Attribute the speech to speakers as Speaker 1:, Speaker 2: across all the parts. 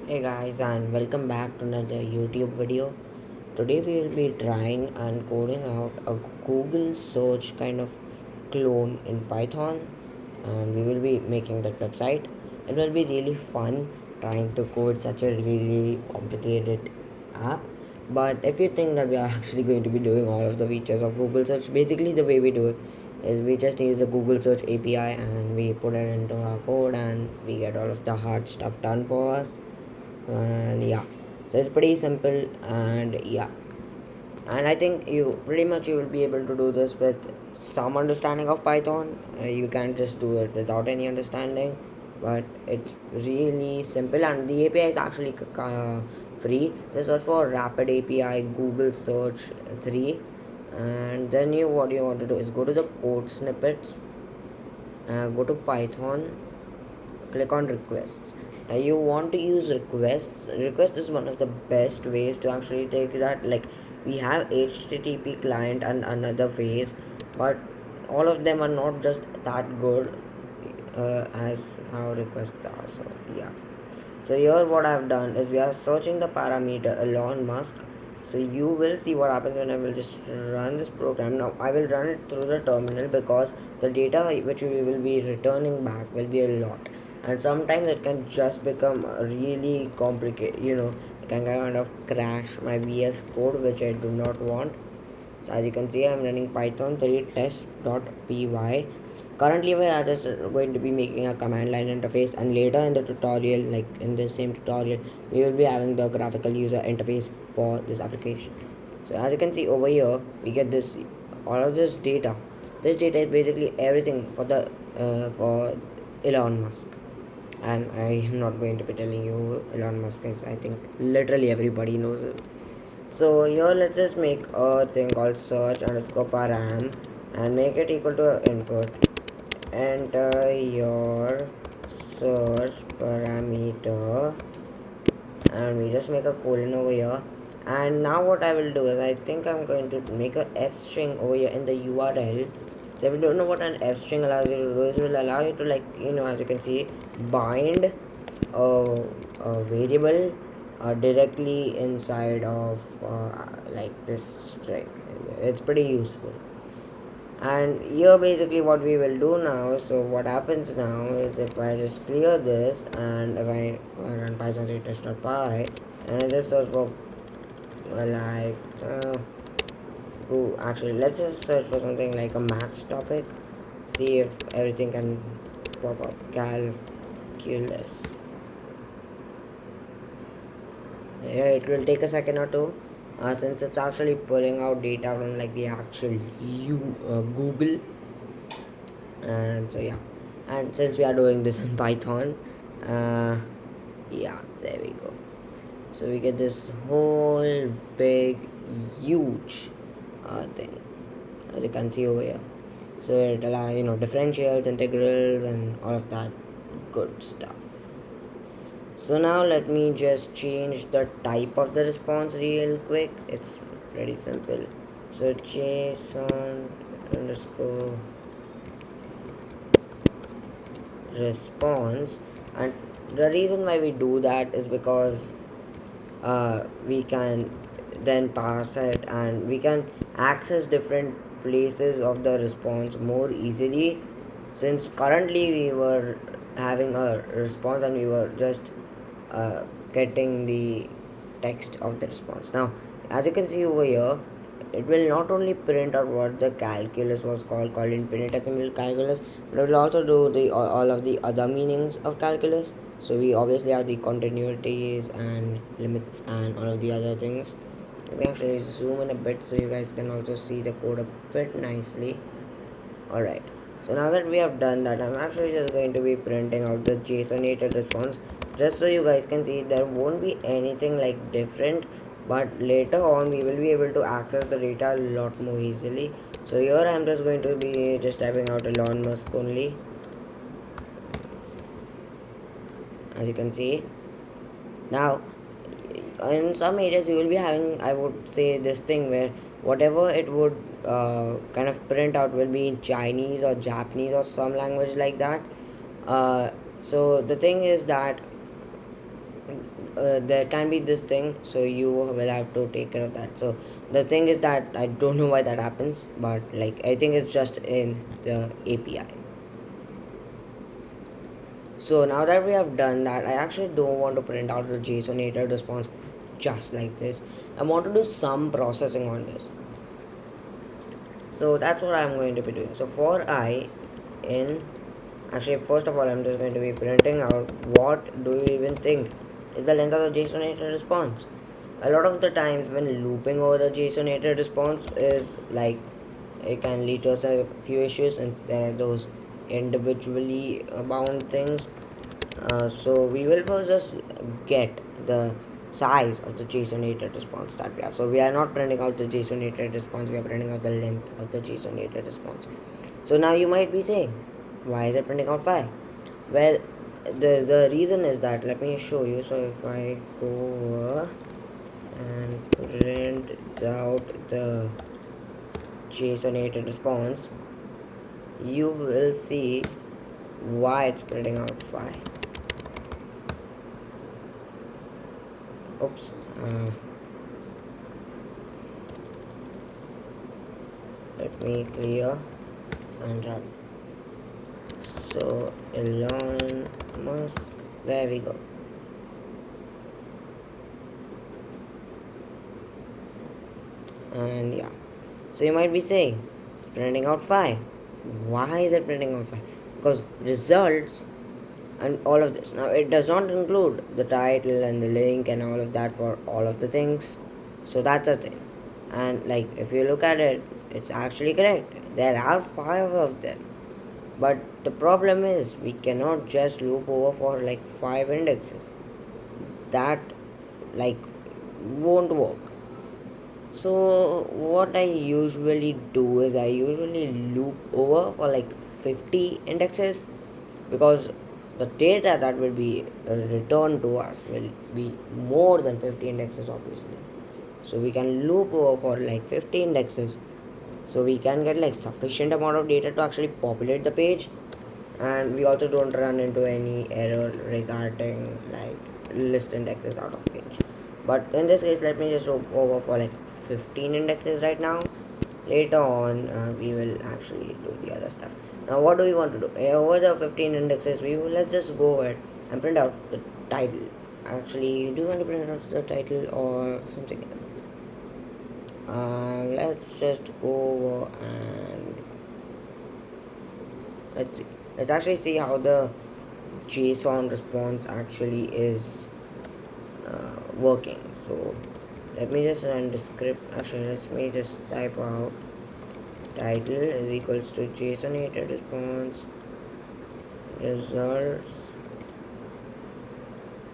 Speaker 1: Hey guys, and welcome back to another YouTube video. Today we will be trying and coding out a Google search kind of clone in Python, and we will be making that website. It will be really fun trying to code such a really complicated app. But if you think that we are actually going to be doing all of the features of Google search, basically the way we do it is we just use the Google search API and we put it into our code and we get all of the hard stuff done for us. And yeah, so it's pretty simple. And yeah, and I think you will be able to do this with some understanding of Python. You can't just do it without any understanding, but it's really simple, and the API is actually free. Just search for rapid API Google search 3, and then you what you want to do is go to the code snippets, go to Python, click on requests. Now you want to use requests. Request is one of the best ways to actually take that. Like, we have HTTP client and another phase, but all of them are not just that good as how requests are. So yeah, so here what I've done is we are searching the parameter Elon Musk. So you will see what happens when I will just run this program. Now I will run it through the terminal because the data which we will be returning back will be a lot. And sometimes it can just become really complicated. It can kind of crash my VS code, which I do not want. So as you can see, I'm running python 3 test.py. Currently we are just going to be making a command line interface, and later in the tutorial, like in the same tutorial, we will be having the graphical user interface for this application. So as you can see over here, we get this all of this data is basically everything for the for Elon Musk. And I am not going to be telling you who Elon Musk is. I think literally everybody knows him. So here let's just make a thing called search underscore param and make it equal to input. Enter your search parameter, and we just make a colon over here. And now what I will do is I think I'm going to make a f string over here in the URL. So if you don't know what an f string allows you to do, it will allow you to, like, as you can see, bind a variable directly inside of like this string. It's pretty useful. And here basically what we will do now, so what happens now is if I just clear this and if I run python test.py and I just search for like actually let's just search for something like a maths topic, see if everything can pop up. Calculus. Yeah, it will take a second or two, since it's actually pulling out data from like the actual Google. And so yeah, and since we are doing this in Python, uh, yeah, there we go. So we get this whole big huge thing, as you can see over here. So it allows differentials, integrals, and all of that good stuff. So now let me just change the type of the response real quick. It's pretty simple. So JSON underscore response, and the reason why we do that is because we can then pass it and we can access different places of the response more easily, since currently we were having a response and we were just getting the text of the response. Now as you can see over here, it will not only print out what the calculus was called infinitesimal calculus, but it will also do the all of the other meanings of calculus. So we obviously have the continuities and limits and all of the other things. Let me actually zoom in a bit so you guys can also see the code a bit nicely. Alright, so now that we have done that, I'm actually just going to be printing out the JSON-ated response, just so you guys can see there won't be anything like different, but later on we will be able to access the data a lot more easily. So here I'm just going to be just typing out Elon Musk only, as you can see. Now in some areas you will be having, I would say, this thing where whatever it would kind of print out will be in Chinese or Japanese or some language like that. So the thing is that there can be this thing, so you will have to take care of that. So the thing is that I don't know why that happens, but like I think it's just in the API. So now that we have done that, I actually don't want to print out the JSON-native response just like this. I want to do some processing on this. So that's what I'm going to be doing. So for I in actually, first of all, I'm just going to be printing out what do you even think is the length of the JSON-native response. A lot of the times when looping over the JSON-native response is like it can lead to a few issues since there are those individually bound things. So we will first just get the size of the JSON-native response that we have. So we are not printing out the JSON-native response, we are printing out the length of the JSON-native response. So now you might be saying, why is it printing out 5? Well, the reason is that, let me show you. So if I go and print out the JSON-native response, you will see why it's printing out 5. Oops. Let me clear and run. So Elon Musk, there we go. And yeah, so you might be saying it's printing out 5. Why is it printing out 5? Because results and all of this. Now it does not include the title and the link and all of that for all of the things. So that's a thing. And like if you look at it, it's actually correct. There are 5 of them. But the problem is we cannot just loop over for like 5 indexes. That like won't work. So what I usually do is I usually loop over for like 50 indexes, because the data that will be returned to us will be more than 50 indexes obviously. So we can loop over for like 50 indexes, so we can get like sufficient amount of data to actually populate the page, and we also don't run into any error regarding like list indexes out of page. But in this case, let me just loop over for like 15 indexes right now. Later on we will actually do the other stuff. Now what do we want to do? Over the 15 indexes, let's just go ahead and print out the title. Actually, do you want to print out the title or something else? Let's just go over and let's actually see how the JSON response actually is working. So let me just run the script. Actually, let me just type out title is equals to JSON-native response results,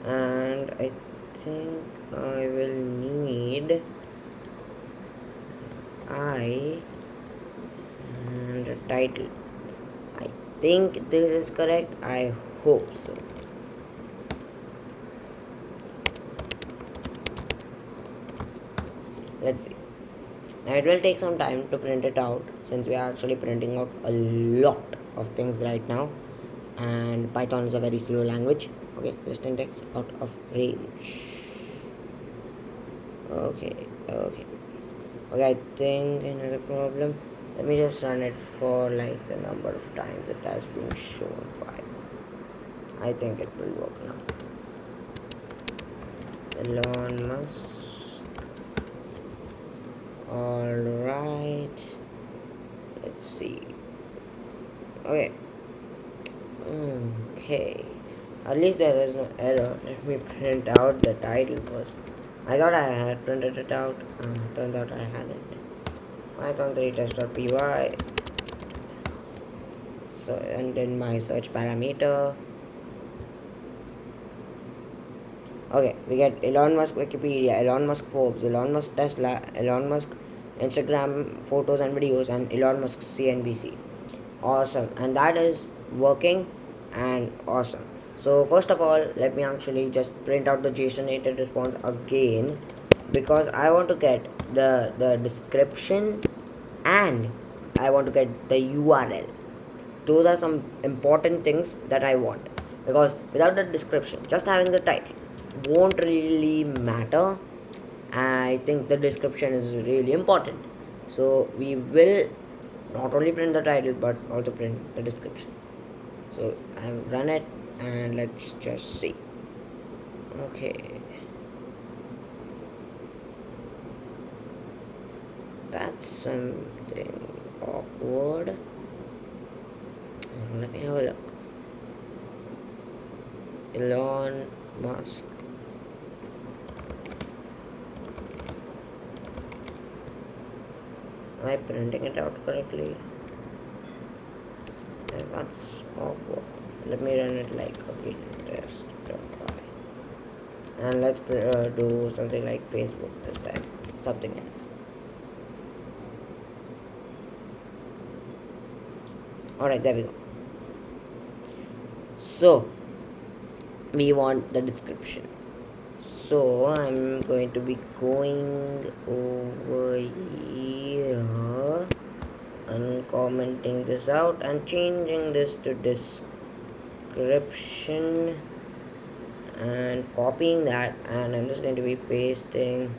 Speaker 1: and I think I will need I and the title. I think this is correct. I hope so. Let's see. Now it will take some time to print it out since we are actually printing out a lot of things right now, and Python is a very slow language. Okay, list index out of range. Okay, I think another problem. Let me just run it for like the number of times it has been shown 5. I think it will work now. Elon Musk. Alright. Let's see. Okay. At least there is no error. Let me print out the title first. I thought I had printed it out. Turns out I hadn't. Python 3 test.py. So, and then my search parameter. Okay, we get Elon Musk Wikipedia, Elon Musk Forbes, Elon Musk Tesla, Elon Musk Instagram photos and videos, and Elon Musk CNBC. Awesome, and that is working and awesome. So first of all, let me actually just print out the JSON-native response again, because I want to get the description and I want to get the URL. Those are some important things that I want, because without the description, just having the title, won't really matter. I think the description is really important. So we will not only print the title but also print the description. So I've run it and let's just see. Okay, that's something awkward. Let me have a look. Elon Musk. Am I printing it out correctly? Yeah, that's awkward. Let me run it like okay, test.py. And let's do something like Facebook this time. Something else. Alright, there we go. So we want the description. So I'm going to be going over here and commenting this out and changing this to description and copying that, and I'm just going to be pasting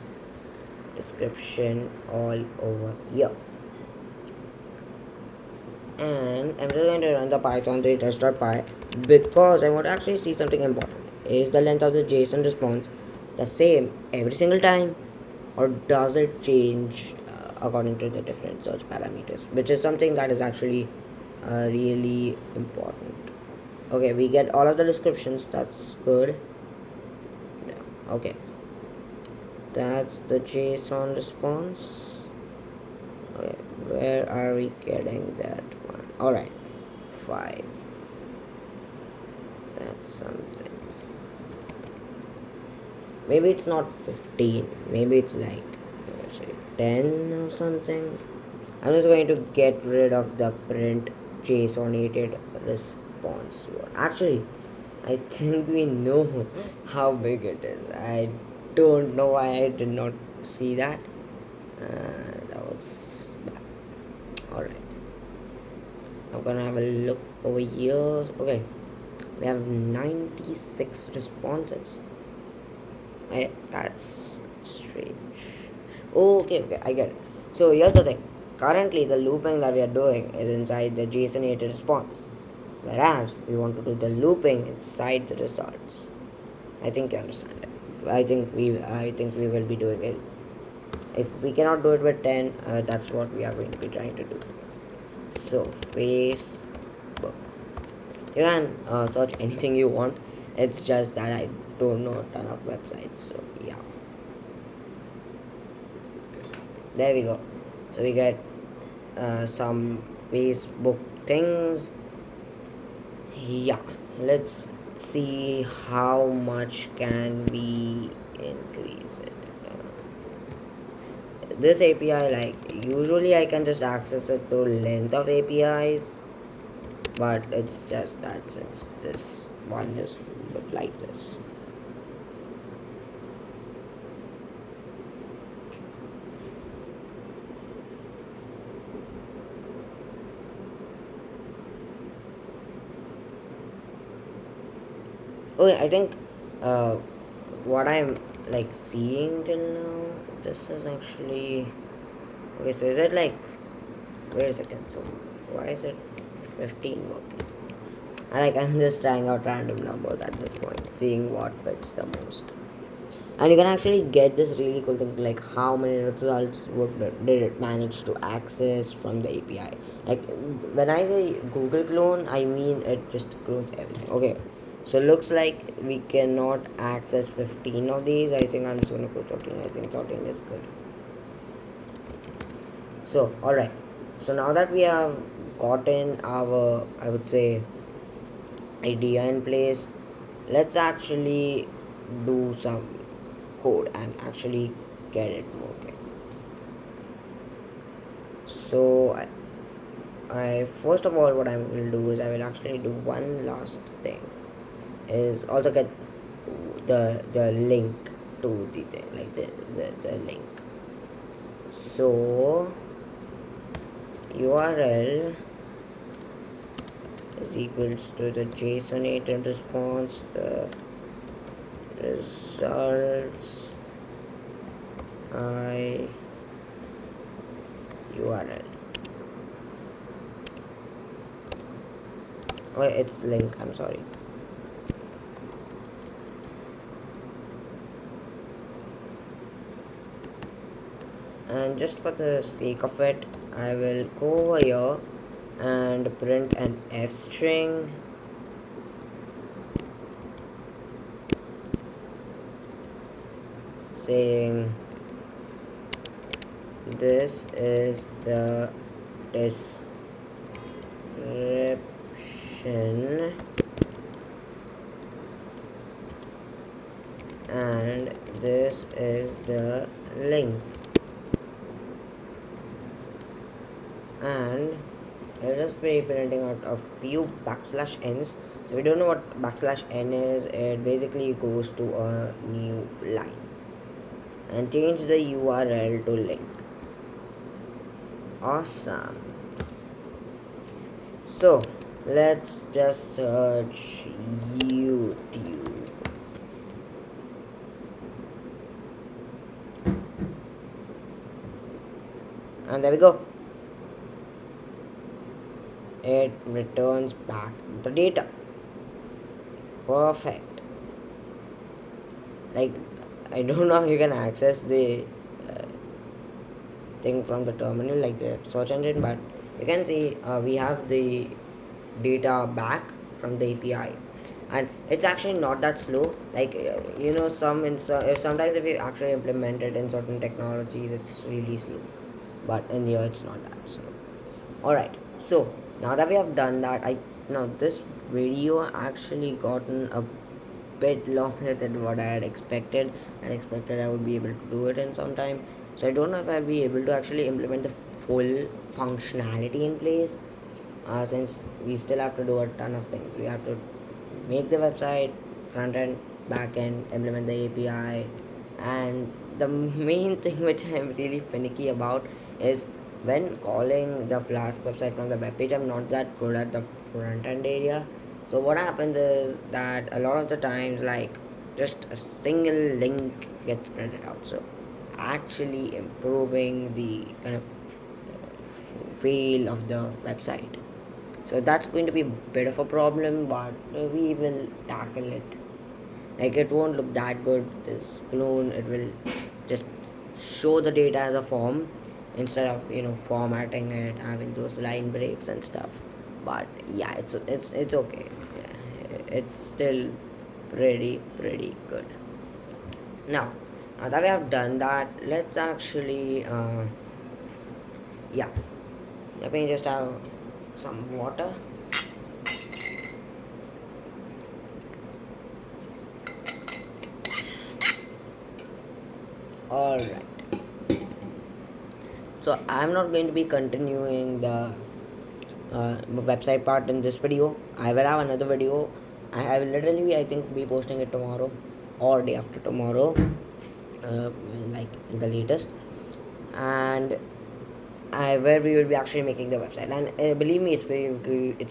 Speaker 1: description all over here. And I'm just going to run the python 3 test.py because I want to actually see something important. Is the length of the JSON response the same every single time, or does it change according to the different search parameters, which is something that is actually really important. Okay, we get all of the descriptions, that's good. Yeah, okay, that's the JSON response. Okay, where are we getting that one? Alright, 5. That's something. Maybe it's not 15. Maybe it's like, let's say 10 or something. I'm just going to get rid of the print JSON-ated response. Actually, I think we know how big it is. I don't know why I did not see that. That was bad. Alright. I'm gonna have a look over here. Okay. We have 96 responses. That's strange. Oh, okay, I get it. So here's the thing. Currently, the looping that we are doing is inside the JSON-ated response, whereas we want to do the looping inside the results. I think you understand it. I think we will be doing it. If we cannot do it with 10, that's what we are going to be trying to do. So Facebook. You can search anything you want. It's just that I don't know a ton of websites. So yeah. There we go. So we get some Facebook things. Yeah, let's see how much can we increase it. This API, like usually I can just access it through length of APIs, but it's just that since this one is a bit like this. Okay, I think uh, what I'm like seeing till now, this is actually okay. So is it like, wait a second, so why is it 15 working? I'm just trying out random numbers at this point, seeing what fits the most. And you can actually get this really cool thing like how many results did it manage to access from the API. Like when I say Google clone, I mean it just clones everything. Okay, so looks like we cannot access 15 of these. I think I'm just gonna put 13. I think 13 is good. So alright, so now that we have gotten our, I would say, idea in place, let's actually do some code and actually get it moving. So I first of all what I will do is I will actually do one last thing, is also get the link to the thing, like the link. So URL is equals to the JSON-ated response, the results I URL. Oh, it's link. I'm sorry. And just for the sake of it, I will go over here and print an f string saying this is the description and this is the link, and I'll just be printing out a few backslash n's. So we don't know what backslash n is. It basically goes to a new line and change the URL to link. Awesome. So let's just search YouTube. And there we go. It returns back the data. Perfect. Like, I don't know if you can access the thing from the terminal, like the search engine, but you can see we have the data back from the API, and it's actually not that slow. Like sometimes if you actually implement it in certain technologies, it's really slow, but in here it's not that slow. All right, so now that we have done that, now this video actually gotten a bit longer than what I had expected. I expected I would be able to do it in some time. So I don't know if I'll be able to actually implement the full functionality in place, since we still have to do a ton of things. We have to make the website, front end, back end, implement the API, and the main thing which I'm really finicky about is when calling the Flask website from the web page. I'm not that good at the front end area. So what happens is that a lot of the times, like, just a single link gets printed out. So actually improving the kind of feel of the website. So that's going to be a bit of a problem, but we will tackle it. Like, it won't look that good, this clone. It will just show the data as a form instead of formatting it, having those line breaks and stuff. But yeah, it's okay. Yeah, it's still pretty good. Now that we have done that, let's actually yeah, let me just have some water. All right, so I'm not going to be continuing the website part in this video. I will have another video. I will literally, I think, be posting it tomorrow or day after tomorrow, like the latest, and where we will be actually making the website. And believe me, it's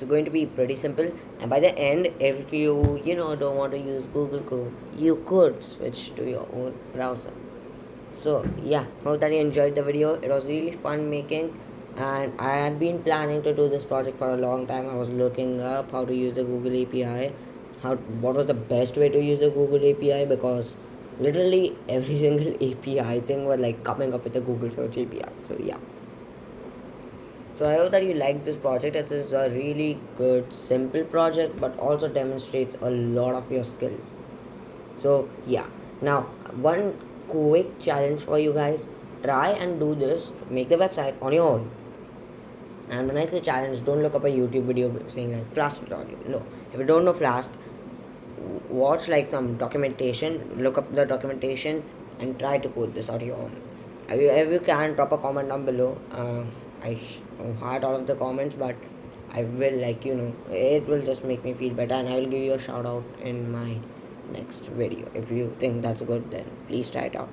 Speaker 1: going to be pretty simple. And by the end, if you don't want to use Google Chrome, you could switch to your own browser. So yeah, hope that you enjoyed the video. It was really fun making, and I had been planning to do this project for a long time. I was looking up how to use the Google API, what was the best way to use the Google API, because literally every single API thing was like coming up with the Google search API. So yeah. So I hope that you like this project. It is a really good, simple project, but also demonstrates a lot of your skills. So yeah, now one quick challenge for you guys: try and do this, make the website on your own. And when I say challenge, don't look up a YouTube video saying like Flask tutorial. No, if you don't know Flask, watch like some documentation, look up the documentation, and try to code this out your own. If you can, drop a comment down below. I heart all of the comments, but I will, it will just make me feel better, and I will give you a shout out in my next video. If you think that's good, then please try it out.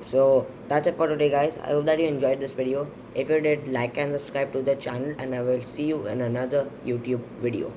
Speaker 1: So that's it for today, guys. I hope that you enjoyed this video. If you did, like and subscribe to the channel, and I will see you in another YouTube video.